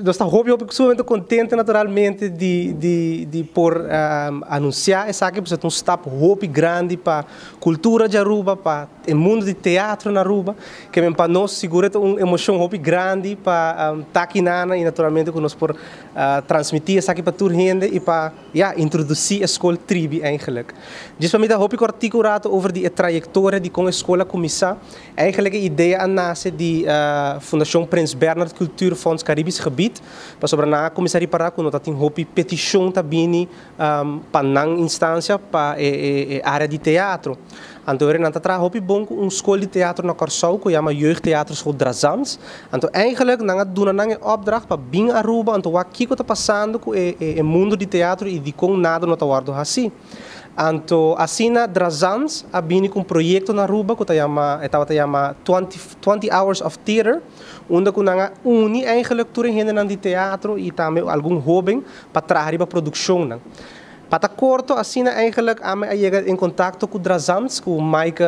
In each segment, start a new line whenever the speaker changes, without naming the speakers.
Nós estamos muito contentes naturalmente de por anunciar essa aqui, porque é um step muito grande para a cultura de Aruba, para o mundo de teatro na Aruba, que para nós segura uma emoção muito grande para Taquinana e naturalmente que nós por transmitir essa aqui para toda gente e para introduzir a escola tribi eigenlijk. Dus para mim hoop ik articulado over die trajetória de como a escola começar. Eigenlijk a ideia nasce de Fundação Prins Bernhard Cultuurfonds Caribisch Gebied. Pas sobre na comissário para que nós temos hopi petição também para não instância para a área de teatro. Então, nós temos hopi bom escola de teatro na Curaçao que chama Jeugdtheaterschool Drazans. Então, eigenlijk nós doen een opdracht para bem Aruba. Então, o que está passando com o mundo de teatro e de como nada não está guardado assim. Então, assim na Drazans, a bini com projeto na Aruba que estava chama 20 Hours of Theater, onde que nós uni eigenlijk toda gente de teatro e também algum hobby para trazer para a produção. Para corto, assim eigenlijk chega em contato com Drazans, com Mike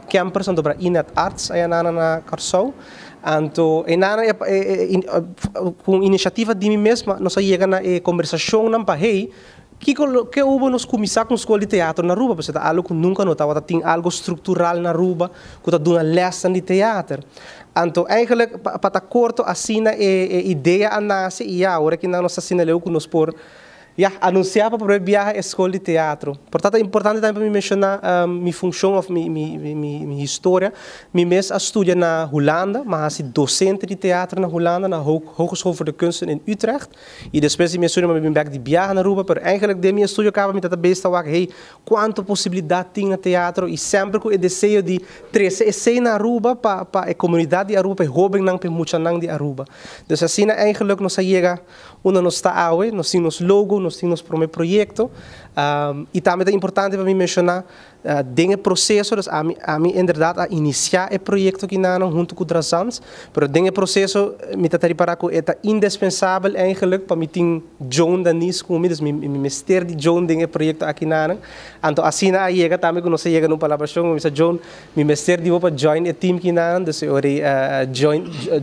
Kempers sobre a Inet Arts aí na Curaçao. Então, com iniciativa de mim mesma, nós chega na conversação para que houve nos começar com a escola de teatro na Aruba, porque é algo que nunca notava, tem algo estrutural na Aruba, que está dando lesson de teatro. Então, eigenlijk, para corto, assim a ideia nasce e agora que nós assinalamos que nós por anunciar para viajar à escola de teatro. Portanto, é importante também para mim mencionar minha função, minha história. Eu mesmo estudo na Holanda, mas sou docente de teatro na Holanda, na Hogeschool voor de Kunsten in Utrecht. E depois eu estudo meu back de viajar na Aruba, mas eigenlijk de minha estudo acaba me besta a hey, quanta possibilidade tem no teatro e sempre com o desejo de trazer na Aruba para a comunidade de Aruba, para jovens não para muita não de Aruba. Então assim eigenlijk nós chega onde nós está hoje, nós temos logo, nós temos o meu projeto e também é importante para mim mencionar dentro do processo, a mim inderdaad a iniciar o projeto aqui na junto com Drazans, mas dentro do processo me está para que é indispensável eigenlijk para mim ter John Danis comigo, me mestre de John dentro do projeto aqui na, então assim a chega também quando chega no palabração, me John me mestre de para join o team aqui na, então eu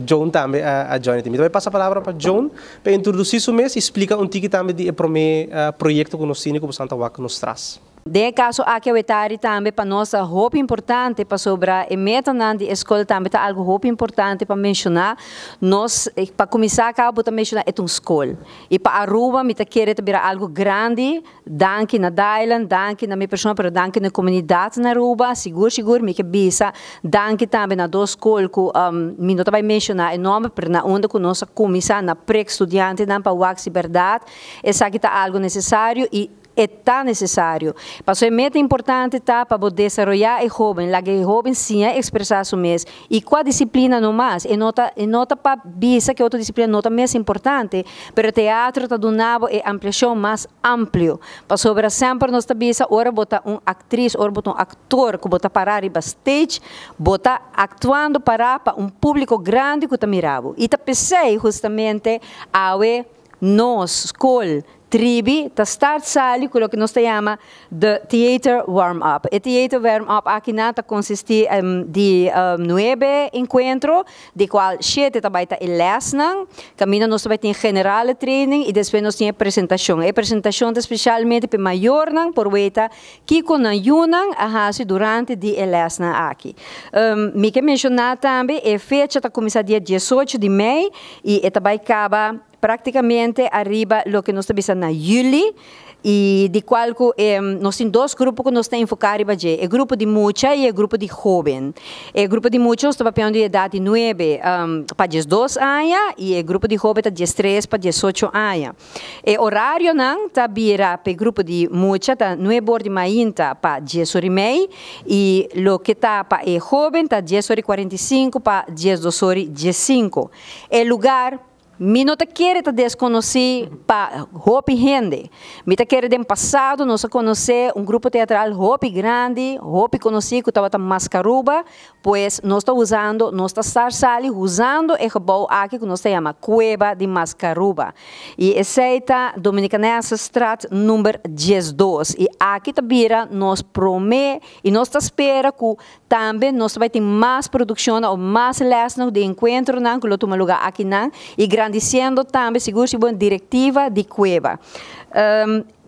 John também a join o team. Então eu passo a palavra para John para introduzir o mês e explica tique também de primeiro projeto que nós temos que Santa Waka nos traz.
De caso aqui o também para nós é muito importante para sobre a meta na escola também tá algo muito importante para mencionar nós para começar acabo também mencionar é uma escola e para Aruba me tá querer virar algo grande danke na Dylan danke na minha pessoa pero danke na comunidade na Aruba seguro me que bisa danke também na duas escolas que me não vai mencionar enorme para na onde que nós começar na pré-estudante na para wax verdade essa que tá algo necessário e é tão necessário. Mas é muito importante para poder desenvolver o jovem, lá que o jovem sim expressar o mesmo. E com a disciplina não mais, e nota para visa que outra disciplina nota mais importante, mas o teatro está dando ampliação mais amplo. Para sobre sempre nós visa, ora botar atriz, ora botar ator que bota parar e stage, bota actuando para público grande que está mirando. E pensei justamente a nós, escola, tribi, ta start sali, quello che nos chama the theater warm-up. E theater warm-up aqui nata consiste de 9 encontros, de qual 7 também está lesnang, caminho nós também tem general training e depois nós tem apresentação. E apresentação especialmente para maior nang por weta que com a yunang ahasi durante de lesnang aqui. Me que mencionar também a fecha está começar dia 18 de maio e também acaba praticamente arriba lo que nós estamos na julho e de qual nós temos dois grupos que nós temos enfocado o grupo de mucha e o grupo de jovem. O grupo de mucha está para de idade 9 para 12 anos e o grupo de jovem está 13 para 18 anos. O horário não está vira para o grupo de mucha está 9 de manhã para 10h30 e lo que está para o jovem está 10h45 para 12h15. O lugar Mi não te quer te desconhecer para hopi gente. Mi te quer do passado nós conhecer grupo teatral hopi grande, hopi conhecido que estava Mascaruba, pois nós está usando, nós está sali usando o gebouw aqui que nós chama Cueva de Mascaruba. E essa é a Dominicanese Straat número 12. E aqui também nós promete e nós espera que também nós vai ter mais produção ou mais lessons de encontro que lo toma lugar aqui e agradecendo também seguro uma diretiva de Cueva.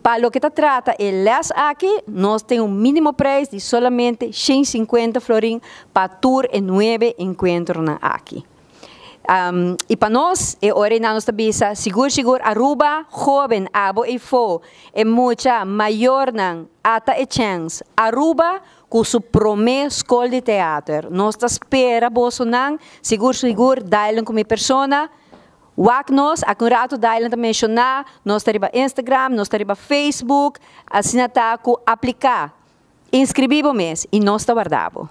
Para o que se trata, elas aqui, nós temos mínimo preço de solamente 150 florins para tour e 9 encontros aqui. E para nós, hora nós também seguro Aruba, jovem, abo e fo, é muita maior não, ata e chance. Aruba, com su promessa escola de teatro. Nós espera bolsonaro, seguro, daí com minha persona. Nós, a rato daí também mencionar, nós temos Instagram, nós temos Facebook, assim aplicar. Inscrevimos e nós está guardado.